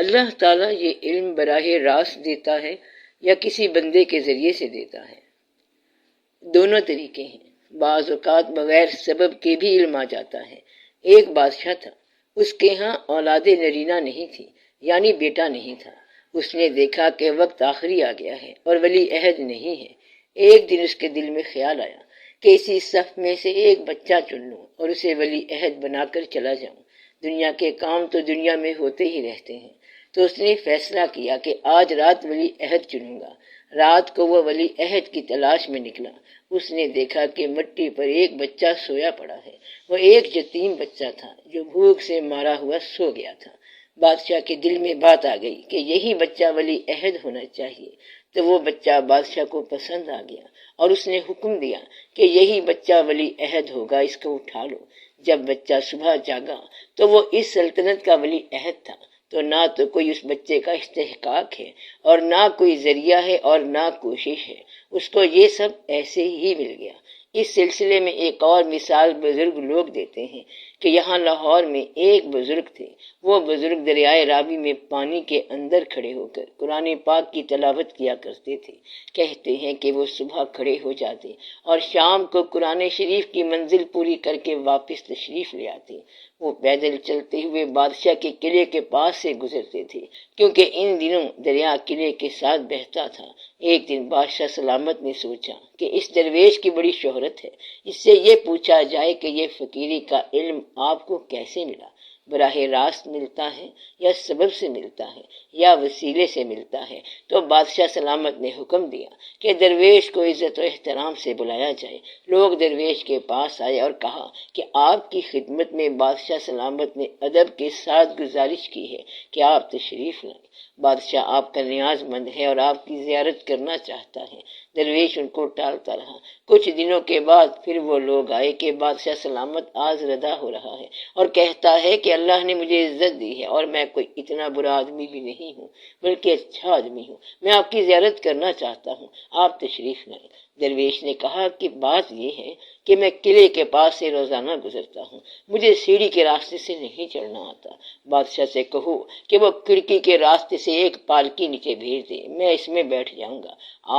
اللہ تعالیٰ یہ علم براہ راست دیتا ہے یا کسی بندے کے ذریعے سے دیتا ہے؟ دونوں طریقے ہیں۔ بعض اوقات بغیر سبب کے بھی علم آ جاتا ہے۔ ایک بادشاہ تھا، اس کے ہاں اولاد نرینہ نہیں تھی، یعنی بیٹا نہیں تھا۔ اس نے دیکھا کہ وقت آخری آ گیا ہے اور ولی عہد نہیں ہے۔ ایک دن اس کے دل میں خیال آیا کہ اسی صف میں سے ایک بچہ چن لوں اور اسے ولی عہد بنا کر چلا جاؤں۔ دنیا کے کام تو دنیا میں ہوتے ہی رہتے ہیں۔ تو اس نے فیصلہ کیا کہ آج رات ولی عہد چنوں گا۔ رات کو وہ ولی عہد کی تلاش میں نکلا۔ اس نے دیکھا کہ مٹی پر ایک بچہ سویا پڑا ہے۔ وہ ایک یتیم بچہ تھا جو بھوک سے مارا ہوا سو گیا تھا۔ بادشاہ کے دل میں بات آ گئی کہ یہی بچہ ولی عہد ہونا چاہیے۔ تو وہ بچہ بادشاہ کو پسند آ گیا اور اس نے حکم دیا کہ یہی بچہ ولی عہد ہوگا، اس کو اٹھا لو۔ جب بچہ صبح جاگا تو وہ اس سلطنت کا ولی عہد تھا۔ تو نہ تو کوئی اس بچے کا استحقاق ہے اور نہ کوئی ذریعہ ہے اور نہ کوشش ہے، اس کو یہ سب ایسے ہی مل گیا۔ اس سلسلے میں ایک اور مثال بزرگ لوگ دیتے ہیں کہ یہاں لاہور میں ایک بزرگ تھے۔ وہ بزرگ دریائے راوی میں پانی کے اندر کھڑے ہو کر قرآن پاک کی تلاوت کیا کرتے تھے۔ کہتے ہیں کہ وہ صبح کھڑے ہو جاتے اور شام کو قرآن شریف کی منزل پوری کر کے واپس تشریف لے آتے۔ وہ پیدل چلتے ہوئے بادشاہ کے قلعے کے پاس سے گزرتے تھے، کیونکہ ان دنوں دریا قلعے کے ساتھ بہتا تھا۔ ایک دن بادشاہ سلامت نے سوچا کہ اس درویش کی بڑی شہرت ہے، اس سے یہ پوچھا جائے کہ یہ فقیری کا علم آپ کو کیسے ملا؟ براہ راست ملتا ہے یا سبب سے ملتا ہے یا وسیلے سے ملتا ہے؟ تو بادشاہ سلامت نے حکم دیا کہ درویش کو عزت و احترام سے بلایا جائے۔ لوگ درویش کے پاس آئے اور کہا کہ آپ کی خدمت میں بادشاہ سلامت نے ادب کے ساتھ گزارش کی ہے کہ آپ تشریف لائیں۔ بادشاہ آپ کا نیاز مند ہے اور آپ کی زیارت کرنا چاہتا ہے۔ درویش ان کو ٹالتا رہا۔ کچھ دنوں کے بعد پھر وہ لوگ آئے کہ بادشاہ سلامت آز ردا ہو رہا ہے اور کہتا ہے کہ اللہ نے مجھے عزت دی ہے اور میں کوئی اتنا برا آدمی بھی نہیں ہوں، بلکہ اچھا آدمی ہوں۔ میں آپ کی زیارت کرنا چاہتا ہوں، آپ تشریف لائیں۔ درویش نے کہا کہ بات یہ ہے کہ میں قلعے کے پاس سے روزانہ گزرتا ہوں، مجھے سیڑھی کے راستے سے نہیں چڑھنا آتا۔ بادشاہ سے کہو کہ وہ کھڑکی کے راستے سے ایک پالکی نیچے بھیج دے، میں اس میں بیٹھ جاؤں گا،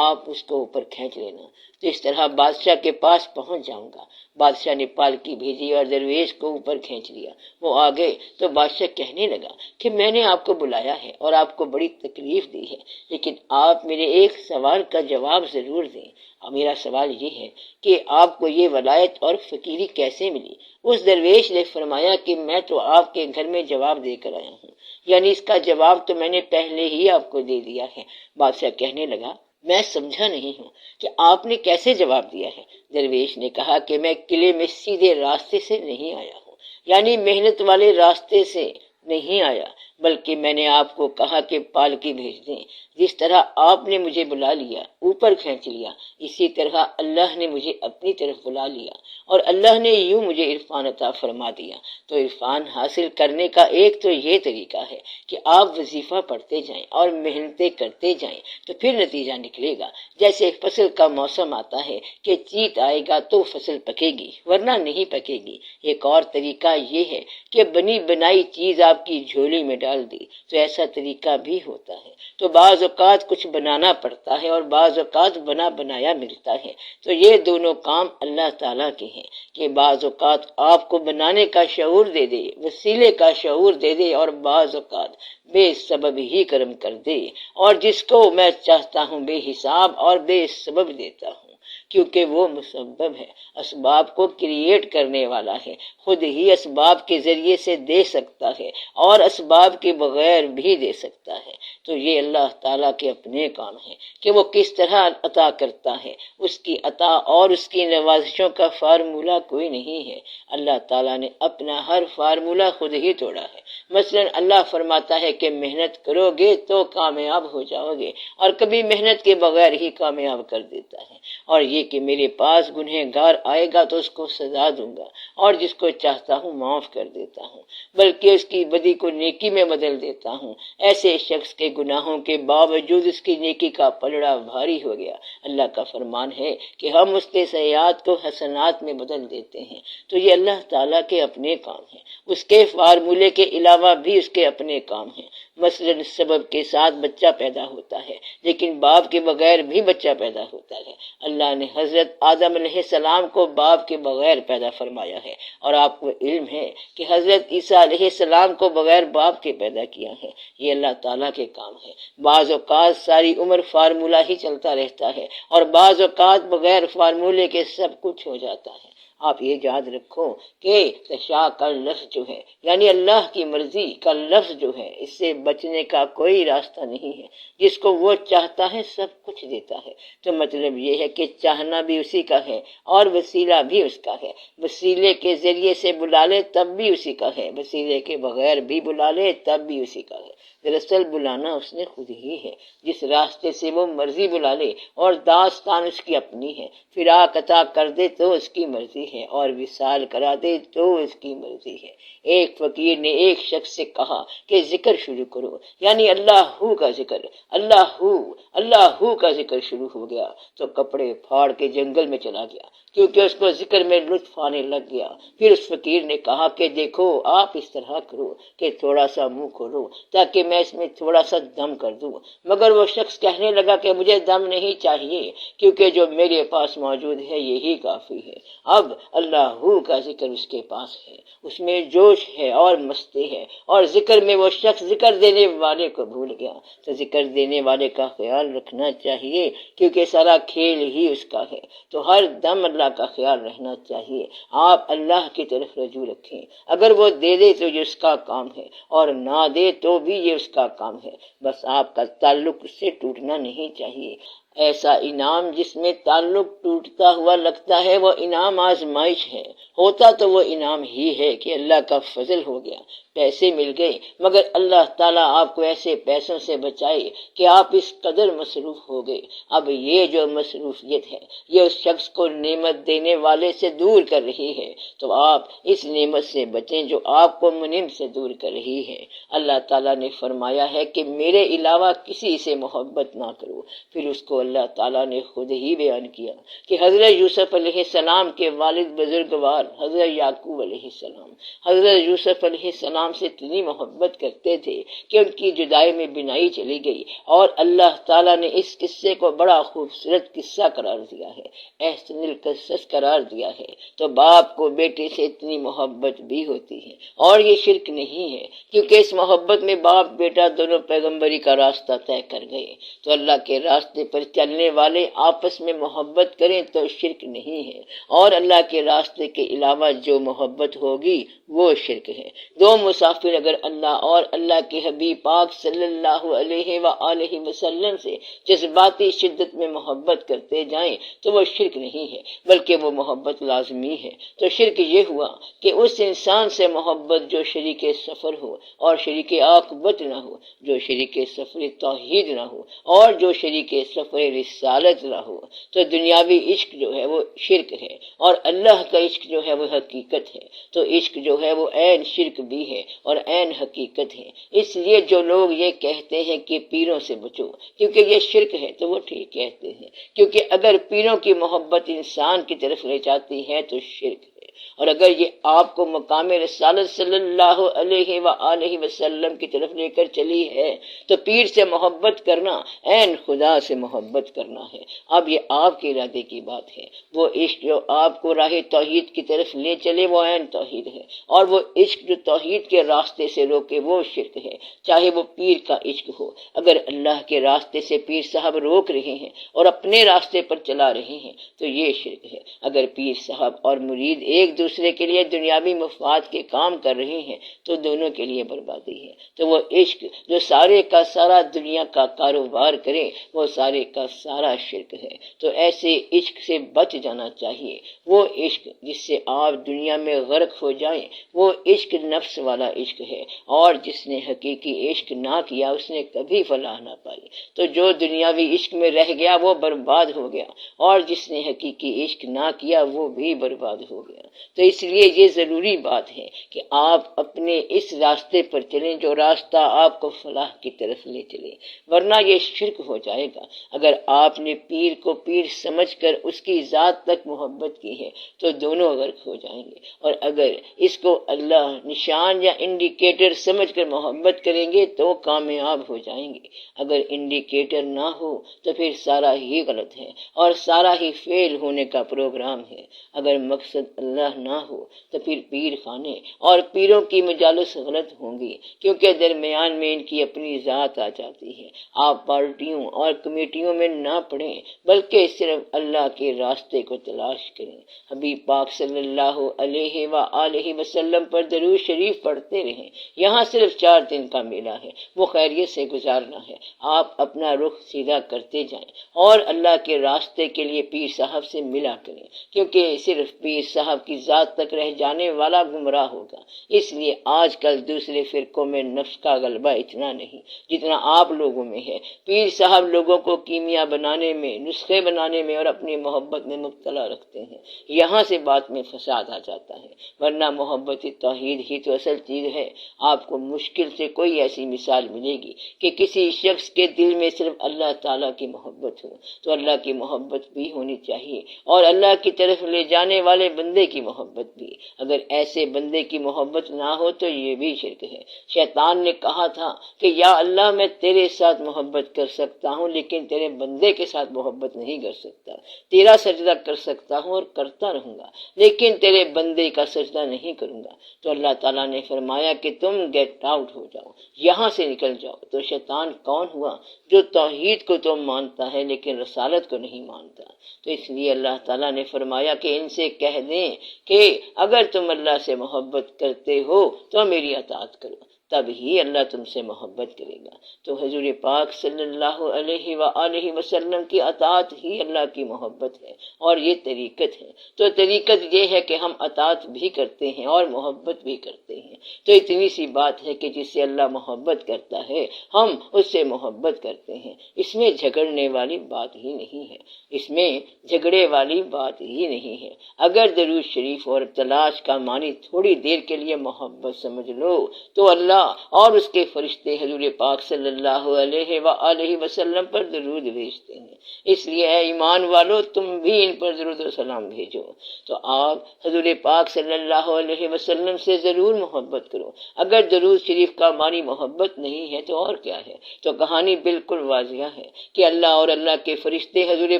آپ اس کو اوپر کھینچ لینا، تو اس طرح بادشاہ کے پاس پہنچ جاؤں گا۔ بادشاہ نے پالکی بھیجی اور درویش کو اوپر کھینچ لیا۔ وہ آ گئے تو بادشاہ کہنے لگا کہ میں نے آپ کو بلایا ہے اور آپ کو بڑی تکلیف دی ہے، لیکن آپ میرے ایک سوال کا جواب ضرور دیں۔ اور میرا سوال یہ ہے کہ آپ کو یہ ولایت اور فقیری کیسے ملی؟ اس درویش نے فرمایا کہ میں تو آپ کے گھر میں جواب دے کر آیا ہوں، یعنی اس کا جواب تو میں نے پہلے ہی آپ کو دے دیا ہے۔ بادشاہ کہنے لگا میں سمجھا نہیں ہوں کہ آپ نے کیسے جواب دیا ہے؟ درویش نے کہا کہ میں قلعے میں سیدھے راستے سے نہیں آیا ہوں، یعنی محنت والے راستے سے نہیں آیا، بلکہ میں نے آپ کو کہا کہ پالکی بھیج دیں۔ جس طرح آپ نے مجھے بلا لیا، اوپر کھینچ لیا، اسی طرح اللہ نے مجھے اپنی طرف بلا لیا اور اللہ نے یوں مجھے عرفان عطا فرما دیا۔ تو عرفان حاصل کرنے کا ایک تو یہ طریقہ ہے کہ آپ وظیفہ پڑھتے جائیں اور محنتیں کرتے جائیں، تو پھر نتیجہ نکلے گا۔ جیسے فصل کا موسم آتا ہے کہ چیت آئے گا تو فصل پکے گی، ورنہ نہیں پکے گی۔ ایک اور طریقہ یہ ہے کہ بنی بنائی چیز آپ کی جھولی میں ڈال دی، تو ایسا طریقہ بھی ہوتا ہے۔ تو بعض اوقات کچھ بنانا پڑتا ہے اور بعض اوقات بنا بنایا ملتا ہے۔ تو یہ دونوں کام اللہ تعالیٰ کے ہیں کہ بعض اوقات آپ کو بنانے کا شعور دے دے، وسیلے کا شعور دے دے، اور بعض اوقات بے سبب ہی کرم کر دے، اور جس کو میں چاہتا ہوں بے حساب اور بے سبب دیتا ہوں، کیونکہ وہ مسبب ہے، اسباب کو کریٹ کرنے والا ہے، خود ہی اسباب کے ذریعے سے دے سکتا ہے اور اسباب کے بغیر بھی دے سکتا ہے۔ تو یہ اللہ تعالیٰ کے اپنے کام ہیں کہ وہ کس طرح عطا کرتا ہے۔ اس کی عطا اور اس کی نوازشوں کا فارمولہ کوئی نہیں ہے۔ اللہ تعالیٰ نے اپنا ہر فارمولہ خود ہی توڑا ہے۔ مثلا اللہ فرماتا ہے کہ محنت کرو گے تو کامیاب ہو جاؤ گے، اور کبھی محنت کے بغیر ہی کامیاب کر دیتا ہے۔ اور یہ کہ میرے پاس گنہگار آئے گا تو اس کو سزا دوں گا، اور جس کو چاہتا ہوں معاف کر دیتا ہوں، بلکہ اس کی بدی کو نیکی میں بدل دیتا ہوں۔ ایسے شخص کے گناہوں کے باوجود اس کی نیکی کا پلڑا بھاری ہو گیا۔ اللہ کا فرمان ہے کہ ہم اس کے سیئات کو حسنات میں بدل دیتے ہیں۔ تو یہ اللہ تعالیٰ کے اپنے کام ہیں، اس کے فارمولے کے علاوہ بھی اس کے اپنے کام ہیں۔ مثلاً سبب کے ساتھ بچہ پیدا ہوتا ہے، لیکن باپ کے بغیر بھی بچہ پیدا ہوتا ہے۔ اللہ نے حضرت آدم علیہ السلام کو باپ کے بغیر پیدا فرمایا ہے، اور آپ کو علم ہے کہ حضرت عیسیٰ علیہ السلام کو بغیر باپ کے پیدا کیا ہے۔ یہ اللہ تعالیٰ کے کام ہے۔ بعض اوقات ساری عمر فارمولہ ہی چلتا رہتا ہے، اور بعض اوقات بغیر فارمولے کے سب کچھ ہو جاتا ہے۔ آپ یہ یاد رکھو کہ تشاء کا لفظ جو ہے، یعنی اللہ کی مرضی کا لفظ جو ہے، اس سے بچنے کا کوئی راستہ نہیں ہے۔ جس کو وہ چاہتا ہے سب کچھ دیتا ہے۔ تو مطلب یہ ہے کہ چاہنا بھی اسی کا ہے اور وسیلہ بھی اس کا ہے۔ وسیلے کے ذریعے سے بلا لے تب بھی اسی کا ہے، وسیلے کے بغیر بھی بلا لے تب بھی اسی کا ہے۔ دراصل بلانا اس نے خود ہی ہے، جس راستے سے وہ مرضی بلا لے، اور داستان اس کی اپنی ہے۔ فراق عطا کر دے تو اس کی مرضی ہے، اور وصال کرا دے تو اس کی مرضی ہے۔ ایک فقیر نے ایک شخص سے کہا کہ ذکر شروع کرو، یعنی اللہ کا ذکر، اللہ کا ذکر شروع ہو گیا تو کپڑے پھاڑ کے جنگل میں چلا گیا، کیونکہ اس کو ذکر میں لطف آنے لگ گیا۔ پھر اس فقیر نے کہا کہ دیکھو آپ اس طرح کرو کہ تھوڑا سا منہ کھولو تاکہ میں اس میں تھوڑا سا دم کر دوں، مگر وہ شخص کہنے لگا کہ مجھے دم نہیں چاہیے، کیونکہ جو میرے پاس موجود ہے یہی کافی ہے۔ اب اللہ کا ذکر اس کے پاس ہے، اس میں جوش ہے اور مستی ہے، اور ذکر میں وہ شخص ذکر دینے والے کو بھول گیا۔ تو ذکر دینے والے کا خیال رکھنا چاہیے، کیونکہ سارا کھیل ہی اس کا ہے، تو ہر دم اللہ کا خیال رہنا چاہیے۔ آپ اللہ کی طرف رجوع رکھیں، اگر وہ دے دے تو یہ اس کا کام ہے، اور نہ دے تو بھی یہ اس کا کام ہے، بس آپ کا تعلق اس سے ٹوٹنا نہیں چاہیے۔ ایسا انعام جس میں تعلق ٹوٹتا ہوا لگتا ہے وہ انعام آزمائش ہے، ہوتا تو وہ انعام ہی ہے کہ اللہ کا فضل ہو گیا، پیسے مل گئے، مگر اللہ تعالیٰ آپ کو ایسے پیسوں سے بچائے کہ آپ اس قدر مصروف ہو گئے۔ اب یہ جو مصروفیت ہے یہ اس شخص کو نعمت دینے والے سے دور کر رہی ہے، تو آپ اس نعمت سے بچیں جو آپ کو منعم سے دور کر رہی ہے۔ اللہ تعالیٰ نے فرمایا ہے کہ میرے علاوہ کسی سے محبت نہ کرو۔ پھر اس کو اللہ تعالیٰ نے خود ہی بیان کیا کہ حضرت یوسف علیہ السلام کے والد بزرگوار حضرت یعقوب علیہ السلام حضرت یوسف علیہ السلام سے اتنی محبت کرتے تھے کہ ان کی جدائی میں بینائی چلی گئی، اور اللہ تعالیٰ نے اس قصے کو بڑا خوبصورت قصہ قرار دیا ہے، احسن القصص قرار دیا ہے۔ تو باپ کو بیٹے سے اتنی محبت بھی ہوتی ہے، اور یہ شرک نہیں ہے، کیونکہ اس محبت میں باپ بیٹا دونوں پیغمبری کا راستہ طے کر گئے۔ تو اللہ کے راستے پر چلنے والے آپس میں محبت کریں تو شرک نہیں ہے، اور اللہ کے راستے کے علاوہ جو محبت ہوگی وہ شرک ہے۔ دو مسافر اگر اللہ اور اللہ کے حبیب پاک صلی اللہ علیہ وآلہ وسلم سے جذباتی شدت میں محبت کرتے جائیں تو وہ شرک نہیں ہے، بلکہ وہ محبت لازمی ہے۔ تو شرک یہ ہوا کہ اس انسان سے محبت جو شریک سفر ہو اور شریک عاقبت نہ ہو، جو شریک سفر توحید نہ ہو اور جو شریک سفر رسالت نہ ہو۔ تو دنیاوی عشق جو ہے وہ شرک ہے، اور اللہ کا عشق جو ہے وہ حقیقت ہے۔ تو عشق جو ہے وہ عین شرک بھی ہے اور عین حقیقت ہے۔ اس لیے جو لوگ یہ کہتے ہیں کہ پیروں سے بچو کیونکہ یہ شرک ہے، تو وہ ٹھیک کہتے ہیں، کیونکہ اگر پیروں کی محبت انسان کی طرف لے جاتی ہے تو شرک ہے، اور اگر یہ آپ کو مقام رسالت صلی اللہ علیہ وآلہ وسلم کی طرف لے کر چلی ہے تو پیر سے محبت کرنا عین خدا سے محبت کرنا ہے۔ اب یہ آپ کے ارادے کی بات ہے۔ وہ عشق جو آپ کو راہ توحید کی طرف لے چلے وہ عین توحید ہے، اور وہ عشق جو توحید کے راستے سے روکے وہ شرک ہے، چاہے وہ پیر کا عشق ہو۔ اگر اللہ کے راستے سے پیر صاحب روک رہے ہیں اور اپنے راستے پر چلا رہے ہیں تو یہ شرک ہے۔ اگر پیر صاحب اور مرید ایک دوسرے کے لیے دنیاوی مفاد کے کام کر رہے ہیں تو دونوں کے لیے بربادی ہے۔ تو وہ عشق جو سارے کا سارا دنیا کا کاروبار کرے وہ سارے کا سارا شرک ہے۔ تو ایسے عشق سے بچ جانا چاہیے۔ وہ عشق جس سے آپ دنیا میں غرق ہو جائیں وہ عشق نفس والا عشق ہے، اور جس نے حقیقی عشق نہ کیا اس نے کبھی فلاح نہ پائی۔ تو جو دنیاوی عشق میں رہ گیا وہ برباد ہو گیا، اور جس نے حقیقی عشق نہ کیا وہ بھی برباد ہو گیا۔ تو اس لیے یہ ضروری بات ہے کہ آپ اپنے اس راستے پر چلیں جو راستہ آپ کو فلاح کی طرف لے چلے، ورنہ یہ شرک ہو جائے گا۔ اگر آپ نے پیر کو پیر سمجھ کر اس کی ذات تک محبت کی ہے تو دونوں غرق ہو جائیں گے، اور اگر اس کو اللہ نشان یا انڈیکیٹر سمجھ کر محبت کریں گے تو کامیاب ہو جائیں گے۔ اگر انڈیکیٹر نہ ہو تو پھر سارا ہی غلط ہے اور سارا ہی فیل ہونے کا پروگرام ہے۔ اگر مقصد اللہ نہ ہو تو پھر پیر خانے اور پیروں کی مجالس غلط ہوں گی، کیونکہ درمیان میں ان کی اپنی ذات آ جاتی ہے۔ آپ پارٹیوں اور کمیٹیوں میں نہ پڑیں بلکہ صرف اللہ کے راستے کو تلاش کریں۔ حبیب پاک صلی اللہ علیہ وآلہ وسلم پر درود شریف پڑھتے رہیں۔ یہاں صرف 4 دن کا میلہ ہے، وہ خیریت سے گزارنا ہے۔ آپ اپنا رخ سیدھا کرتے جائیں اور اللہ کے راستے کے لیے پیر صاحب سے ملا کریں، کیونکہ صرف پیر صاحب کی ذات تک رہ جانے والا گمراہ ہوگا۔ اس لیے آج کل دوسرے فرقوں میں نفس کا غلبہ اتنا نہیں جتنا آپ لوگوں میں ہے۔ پیر صاحب لوگوں کو کیمیا بنانے میں، نسخے بنانے میں اور اپنی محبت میں مبتلا رکھتے ہیں۔ یہاں سے بات میں فساد آ جاتا ہے، ورنہ محبت توحید ہی تو اصل چیز ہے۔ آپ کو مشکل سے کوئی ایسی مثال ملے گی کہ کسی شخص کے دل میں صرف اللہ تعالیٰ کی محبت ہو، تو اللہ کی محبت بھی ہونی چاہیے اور اللہ کی طرف لے جانے والے بندے کی محبت بھی۔ اگر ایسے بندے کی محبت نہ ہو تو یہ بھی شرک ہے۔ شیطان نے کہا تھا کہ یا اللہ میں تیرے ساتھ محبت کر سکتا ہوں لیکن تیرے بندے کے ساتھ محبت نہیں کر سکتا، تیرا سجدہ کر سکتا ہوں اور کرتا رہوں گا لیکن تیرے بندے کا سجدہ نہیں کروں گا۔ تو اللہ تعالیٰ نے فرمایا کہ تم گیٹ آؤٹ ہو جاؤ، یہاں سے نکل جاؤ۔ تو شیطان کون ہوا؟ جو توحید کو تو مانتا ہے لیکن رسالت کو نہیں مانتا۔ تو اس لیے اللہ تعالیٰ نے فرمایا کہ ان سے کہہ دیں کہ اگر تم اللہ سے محبت کرتے ہو تو میری اطاعت کرو، تب ہی اللہ تم سے محبت کرے گا۔ تو حضور پاک صلی اللہ علیہ وآلہ وسلم کی اطاعت ہی اللہ کی محبت ہے اور یہ طریقت ہے۔ تو طریقت یہ ہے کہ ہم اطاعت بھی کرتے ہیں اور محبت بھی کرتے ہیں۔ تو اتنی سی بات ہے کہ جس سے اللہ محبت کرتا ہے ہم اس سے محبت کرتے ہیں۔ اس میں جھگڑنے والی بات ہی نہیں ہے، اس میں جھگڑے والی بات ہی نہیں ہے۔ اگر درود شریف اور تلاش کا معنی تھوڑی دیر کے لیے محبت سمجھ لو تو اللہ اور اس کے فرشتے حضور پاک صلی اللہ علیہ وآلہ وسلم پر درود بھیجتے ہیں۔ اس لیے اے ایمان والو تم بھی ان پر درود و سلام بھیجو۔ تو آپ حضور پاک صلی اللہ علیہ وسلم سے ضرور محبت کرو۔ اگر درود شریف کا معنی محبت نہیں ہے تو اور کیا ہے؟ تو کہانی بالکل واضح ہے کہ اللہ اور اللہ کے فرشتے حضور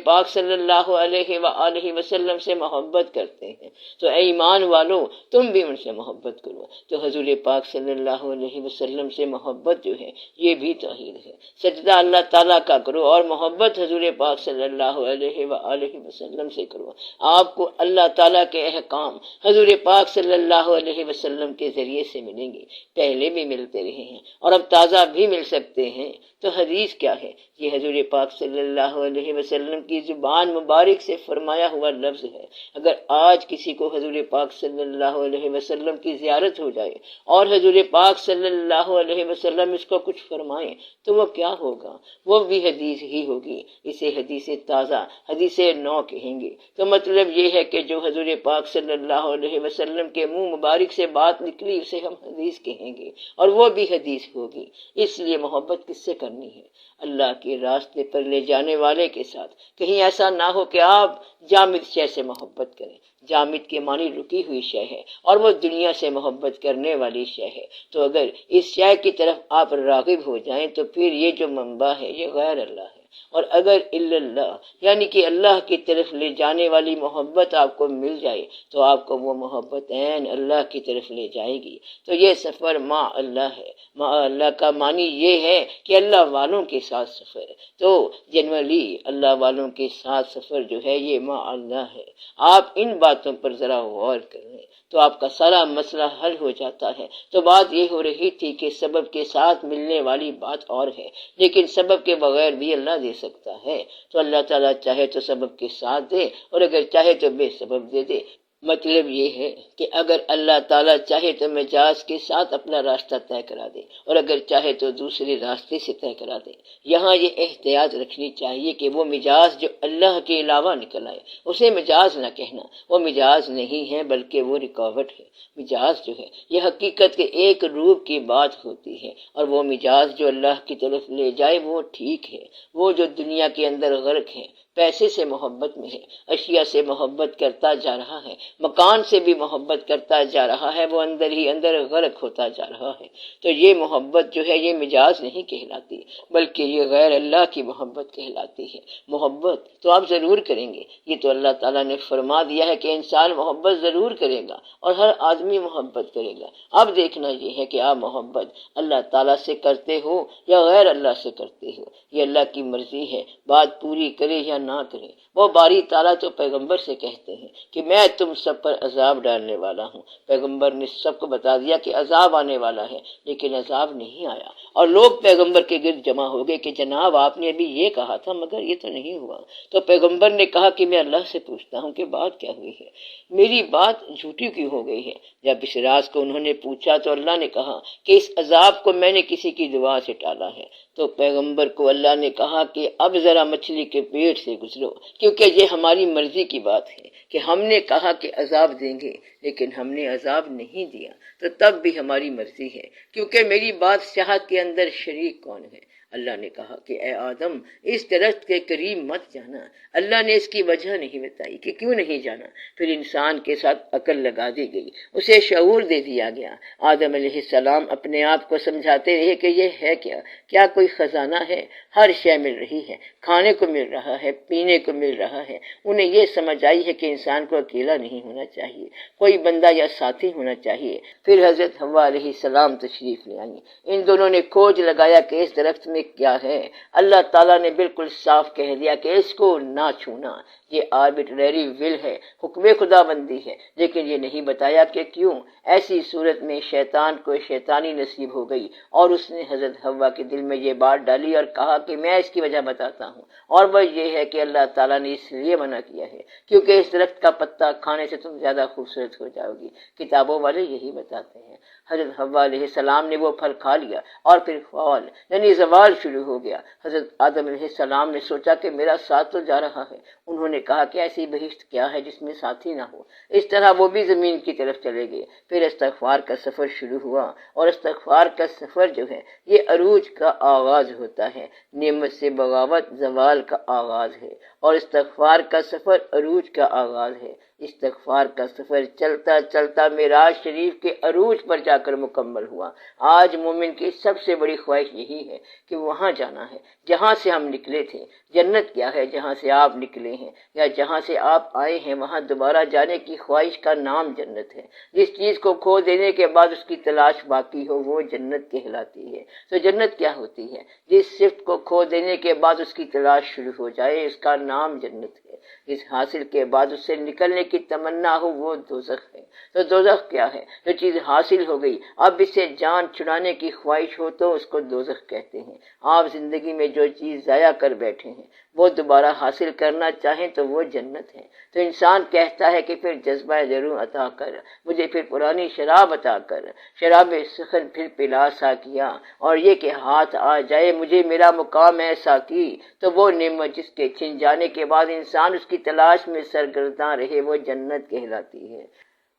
پاک صلی اللہ علیہ وآلہ وسلم سے محبت کرتے ہیں۔ تو اے ایمان والو تم بھی ان سے محبت کرو۔ تو حضور پاک صلی اللہ علیہ وسلم سے محبت جو ہے یہ بھی توحید ہے۔ سجدہ اللہ تعالیٰ کا کرو اور محبت حضور پاک صلی اللہ علیہ وآلہ وسلم سے کرو۔ آپ کو اللہ تعالیٰ کے احکام حضور پاک صلی اللہ علیہ وسلم کے ذریعے سے ملیں گے، پہلے بھی ملتے رہے ہیں اور اب تازہ بھی مل سکتے ہیں۔ تو حدیث کیا ہے؟ یہ حضور پاک صلی اللہ علیہ وسلم کی زبان مبارک سے فرمایا ہوا لفظ ہے۔ اگر آج کسی کو حضور پاک صلی اللہ علیہ وسلم کی زیارت ہو جائے اور حضور پاک صلی اللہ علیہ وسلم اس کو کچھ فرمائیں تو وہ کیا ہوگا؟ وہ بھی حدیث ہی ہوگی۔ اسے حدیث تازہ، حدیث نو کہیں گے۔ تو مطلب یہ ہے کہ جو حضور پاک صلی اللہ علیہ وسلم کے منہ مبارک سے بات نکلی اسے ہم حدیث کہیں گے اور وہ بھی حدیث ہوگی۔ اس لیے محبت کس سے کرنی ہے؟ اللہ کے راستے پر لے جانے والے کے ساتھ۔ کہیں ایسا نہ ہو کہ آپ جامد شے سے محبت کریں۔ جامد کے معنی رکی ہوئی شے ہے اور وہ دنیا سے محبت کرنے والی شے ہے۔ تو اگر اس شے کی طرف آپ راغب ہو جائیں تو پھر یہ جو منبع ہے یہ غیر اللہ ہے، اور اگر اللہ یعنی کہ اللہ کی طرف لے جانے والی محبت آپ کو مل جائے تو آپ کو وہ محبت عین اللہ کی طرف لے جائے گی۔ تو یہ سفر مع اللہ ہے۔ مع اللہ کا معنی یہ ہے کہ اللہ والوں کے ساتھ سفر۔ تو جنرلی اللہ والوں کے ساتھ سفر جو ہے یہ مع اللہ ہے۔ آپ ان باتوں پر ذرا غور کر لیں تو آپ کا سارا مسئلہ حل ہو جاتا ہے۔ تو بات یہ ہو رہی تھی کہ سبب کے ساتھ ملنے والی بات اور ہے، لیکن سبب کے بغیر بھی اللہ دے سکتا ہے۔ تو اللہ تعالیٰ چاہے تو سبب کے ساتھ دے اور اگر چاہے تو بے سبب دے دے۔ مطلب یہ ہے کہ اگر اللہ تعالیٰ چاہے تو مجاز کے ساتھ اپنا راستہ طے کرا دے، اور اگر چاہے تو دوسرے راستے سے طے کرا دے۔ یہاں یہ احتیاط رکھنی چاہیے کہ وہ مجاز جو اللہ کے علاوہ نکل آئے اسے مجاز نہ کہنا، وہ مجاز نہیں ہے بلکہ وہ رکاوٹ ہے۔ مجاز جو ہے یہ حقیقت کے ایک روپ کی بات ہوتی ہے، اور وہ مجاز جو اللہ کی طرف لے جائے وہ ٹھیک ہے۔ وہ جو دنیا کے اندر غرق ہے، پیسے سے محبت میں ہے، اشیاء سے محبت کرتا جا رہا ہے، مکان سے بھی محبت کرتا جا رہا ہے، وہ اندر ہی اندر غرق ہوتا جا رہا ہے، تو یہ محبت جو ہے یہ مجاز نہیں کہلاتی بلکہ یہ غیر اللہ کی محبت کہلاتی ہے۔ محبت تو آپ ضرور کریں گے، یہ تو اللہ تعالیٰ نے فرما دیا ہے کہ انسان محبت ضرور کرے گا اور ہر آدمی محبت کرے گا۔ اب دیکھنا یہ ہے کہ آپ محبت اللہ تعالیٰ سے کرتے ہو یا غیر اللہ سے کرتے ہو، یہ اللہ کی مرضی ہے، بات پوری کرے یا نہ کرے۔ وہ باری تعالیٰ تو پیغمبر سے کہتے ہیں کہ میں تم سب پر عذاب ڈالنے والا ہوں۔ پیغمبر نے سب کو بتا دیا کہ عذاب آنے والا ہے، لیکن عذاب نہیں آیا، اور لوگ پیغمبر کے گرد جمع ہو گئے کہ جناب آپ نے ابھی یہ کہا تھا مگر یہ تو نہیں ہوا۔ تو پیغمبر نے کہا کہ میں اللہ سے پوچھتا ہوں کہ بات کیا ہوئی ہے، میری بات جھوٹی کیوں ہو گئی ہے؟ جب اس راز کو انہوں نے پوچھا تو اللہ نے کہا کہ اس عذاب کو میں نے کسی کی دعا سے ٹالا ہے۔ تو پیغمبر کو اللہ نے کہا کہ اب ذرا مچھلی کے پیٹ سے گزرو، کیونکہ یہ ہماری مرضی کی بات ہے کہ ہم نے کہا کہ عذاب دیں گے لیکن ہم نے عذاب نہیں دیا، تو تب بھی ہماری مرضی ہے، کیونکہ میری بادشاہت کے اندر شریک کون ہے؟ اللہ نے کہا کہ اے آدم اس درخت کے قریب مت جانا۔ اللہ نے اس کی وجہ نہیں بتائی کہ کیوں نہیں جانا، پھر انسان کے ساتھ عقل لگا دی گئی، اسے شعور دے دیا گیا۔ آدم علیہ السلام اپنے آپ کو سمجھاتے رہے کہ یہ ہے کیا کوئی خزانہ ہے؟ ہر شے مل رہی ہے، کھانے کو مل رہا ہے، پینے کو مل رہا ہے۔ انہیں یہ سمجھ آئی ہے کہ انسان کو اکیلا نہیں ہونا چاہیے، کوئی بندہ یا ساتھی ہونا چاہیے۔ پھر حضرت حوا علیہ السلام تشریف لے آئیں، ان دونوں نے کھوج لگایا کہ اس درخت میں کیا ہے۔ اللہ تعالیٰ نے بالکل صاف کہہ دیا کہ اس کو نہ چھونا، یہ آربیٹریری ول ہے، حکم خدا بندی ہے، لیکن یہ نہیں بتایا کہ کیوں۔ ایسی صورت میں شیطان کو شیطانی نصیب ہو گئی اور اس نے حضرت حوا کے دل میں یہ بات ڈالی اور کہا کہ میں اس کی وجہ بتاتا ہوں، اور وہ یہ ہے کہ اللہ تعالیٰ نے اس لیے منع کیا ہے کیونکہ اس درخت کا پتا کھانے سے تم زیادہ خوبصورت ہو جاؤ گی۔ کتابوں والے یہی بتاتے ہیں۔ حضرت حوا علیہ السلام نے وہ پھل کھا لیا اور پھر فال یعنی زوال شروع ہو گیا۔ حضرت آدم علیہ السلام نے سوچا کہ میرا ساتھ تو جا رہا ہے۔ انہوں نے کہا کہ ایسی بہشت کیا ہے جس میں ساتھی نہ ہو۔ اس طرح وہ بھی زمین کی طرف چلے گئے۔ پھر استغفار کا سفر شروع ہوا، اور استغفار کا سفر جو ہے یہ عروج کا آغاز ہوتا ہے، نعمت سے بغاوت زوال کا آغاز ہے، اور استغفار کا سفر عروج کا آغاز ہے۔ استغفار کا سفر چلتا چلتا معراج شریف کے عروج پر جا کر مکمل ہوا۔ آج مومن کی سب سے بڑی خواہش یہی ہے کہ وہاں جانا ہے جہاں سے ہم نکلے تھے۔ جنت کیا ہے؟ جہاں سے آپ نکلے ہیں یا جہاں سے آپ آئے ہیں وہاں دوبارہ جانے کی خواہش کا نام جنت ہے۔ جس چیز کو کھو دینے کے بعد اس کی تلاش باقی ہو وہ جنت کہلاتی ہے۔ تو جنت کیا ہوتی ہے؟ جس صفت کو کھو دینے کے بعد اس کی تلاش شروع ہو جائے اس کا نام جنت ہے۔ اس حاصل کے بعد اس سے نکلنے کی تمنا ہو وہ دوزخ ہے۔ تو دوزخ کیا ہے؟ جو چیز حاصل ہو گئی اب اس سے جان چھڑانے کی خواہش ہو تو اس کو دوزخ کہتے ہیں۔ آپ زندگی میں جو چیز ضائع کر بیٹھے ہیں وہ دوبارہ حاصل کرنا چاہیں تو وہ جنت ہے۔ تو انسان کہتا ہے کہ پھر جذبہ ضرور عطا کر، مجھے پھر پرانی شراب عطا کر، شراب سخن پھر پلا سا کیا، اور یہ کہ ہاتھ آ جائے مجھے میرا مقام ایسا کی۔ تو وہ نعمت جس کے چھن جانے کے بعد انسان اس کی تلاش میں سرگرداں رہے وہ جنت کہلاتی ہے۔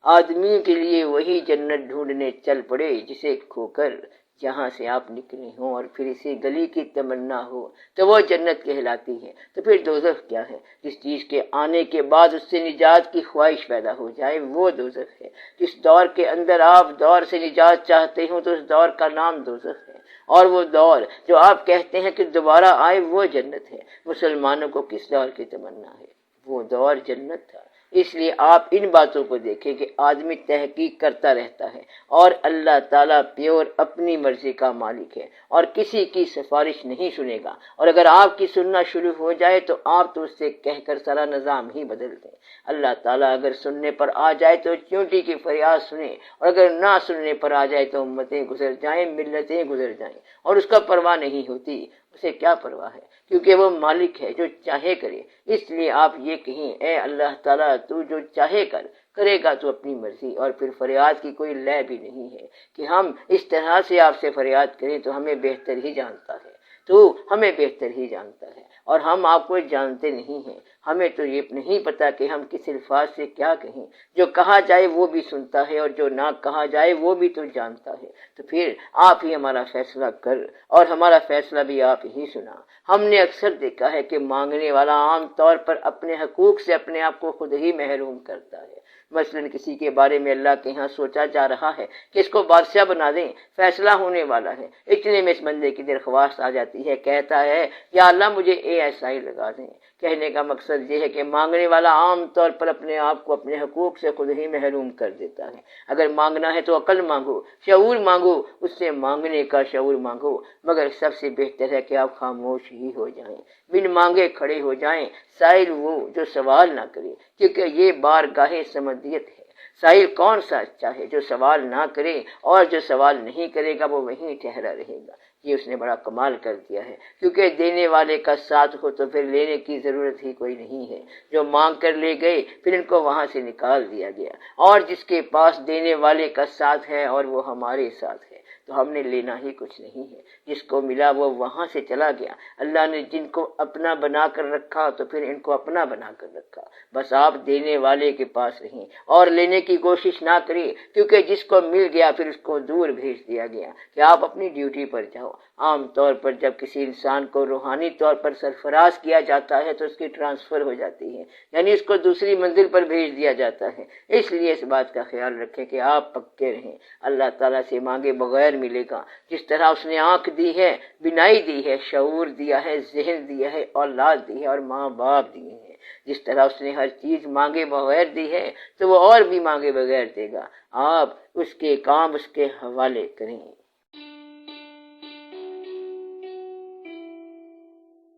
آدمی کے لیے وہی جنت ڈھونڈنے چل پڑے جسے کھو کر جہاں سے آپ نکلے ہوں اور پھر اسی گلی کی تمنا ہو تو وہ جنت کہلاتی ہے۔ تو پھر دوزخ کیا ہے؟ جس چیز کے آنے کے بعد اس سے نجات کی خواہش پیدا ہو جائے وہ دوزخ ہے۔ جس دور کے اندر آپ دور سے نجات چاہتے ہوں تو اس دور کا نام دوزخ ہے، اور وہ دور جو آپ کہتے ہیں کہ دوبارہ آئے وہ جنت ہے۔ مسلمانوں کو کس دور کی تمنا ہے؟ وہ دور جنت تھا۔ اس لیے آپ ان باتوں کو دیکھیں کہ آدمی تحقیق کرتا رہتا ہے اور اللہ تعالیٰ پیور اپنی مرضی کا مالک ہے اور کسی کی سفارش نہیں سنے گا، اور اگر آپ کی سننا شروع ہو جائے تو آپ تو اس سے کہہ کر سارا نظام ہی بدل دیں۔ اللہ تعالیٰ اگر سننے پر آ جائے تو چونٹی کی فریاد سنیں، اور اگر نہ سننے پر آ جائے تو امتیں گزر جائیں، ملتیں گزر جائیں، اور اس کا پرواہ نہیں ہوتی۔ اسے کیا پرواہ ہے؟ کیونکہ وہ مالک ہے جو چاہے کرے۔ اس لیے آپ یہ کہیں اے اللہ تعالیٰ تو جو چاہے کر کرے گا تو اپنی مرضی، اور پھر فریاد کی کوئی لے بھی نہیں ہے کہ ہم اس طرح سے آپ سے فریاد کریں، تو ہمیں بہتر ہی جانتا ہے، تو ہمیں بہتر ہی جانتا ہے، اور ہم آپ کو جانتے نہیں ہیں۔ ہمیں تو یہ نہیں پتا کہ ہم کس الفاظ سے کیا کہیں، جو کہا جائے وہ بھی سنتا ہے اور جو نہ کہا جائے وہ بھی تو جانتا ہے۔ تو پھر آپ ہی ہمارا فیصلہ کر، اور ہمارا فیصلہ بھی آپ ہی سنا۔ ہم نے اکثر دیکھا ہے کہ مانگنے والا عام طور پر اپنے حقوق سے اپنے آپ کو خود ہی محروم کرتا ہے۔ مثلا کسی کے بارے میں اللہ کے ہاں سوچا جا رہا ہے کہ اس کو بادشاہ بنا دیں، فیصلہ ہونے والا ہے، اتنے میں اس بندے کی درخواست آ جاتی ہے، کہتا ہے یا اللہ مجھے ASI لگا دیں۔ کہنے کا مقصد یہ ہے کہ مانگنے والا عام طور پر اپنے آپ کو اپنے حقوق سے خود ہی محروم کر دیتا ہے۔ اگر مانگنا ہے تو عقل مانگو، شعور مانگو، اس سے مانگنے کا شعور مانگو، مگر سب سے بہتر ہے کہ آپ خاموش ہی ہو جائیں، بن مانگے کھڑے ہو جائیں۔ سائل وہ جو سوال نہ کرے، کیونکہ یہ بارگاہ سمدیت ہے۔ سائل کون سا اچھا ہے، جو سوال نہ کرے، اور جو سوال نہیں کرے گا وہ وہیں ٹھہرا رہے گا۔ یہ اس نے بڑا کمال کر دیا ہے، کیونکہ دینے والے کا ساتھ ہو تو پھر لینے کی ضرورت ہی کوئی نہیں ہے۔ جو مانگ کر لے گئے پھر ان کو وہاں سے نکال دیا گیا، اور جس کے پاس دینے والے کا ساتھ ہے اور وہ ہمارے ساتھ ہے تو ہم نے لینا ہی کچھ نہیں ہے۔ جس کو ملا وہ وہاں سے چلا گیا۔ اللہ نے جن کو اپنا بنا کر رکھا تو پھر ان کو اپنا بنا کر رکھا۔ بس آپ دینے والے کے پاس رہیں اور لینے کی کوشش نہ کریں، کیونکہ جس کو مل گیا پھر اس کو دور بھیج دیا گیا کہ آپ اپنی ڈیوٹی پر جاؤ۔ عام طور پر جب کسی انسان کو روحانی طور پر سرفراز کیا جاتا ہے تو اس کی ٹرانسفر ہو جاتی ہے، یعنی اس کو دوسری منزل پر بھیج دیا جاتا ہے۔ اس لیے اس بات کا خیال رکھیں کہ آپ پکے رہیں۔ اللہ تعالیٰ سے مانگے بغیر ملے گا۔ جس طرح اس نے آنکھ دی ہے، بینائی دی ہے، شعور دیا ہے، ذہن دیا ہے، اولاد دی ہے اور ماں باپ دیے ہیں، جس طرح اس نے ہر چیز مانگے بغیر دی ہے تو وہ اور بھی مانگے بغیر دے گا۔ آپ اس کے کام اس کے حوالے کریں۔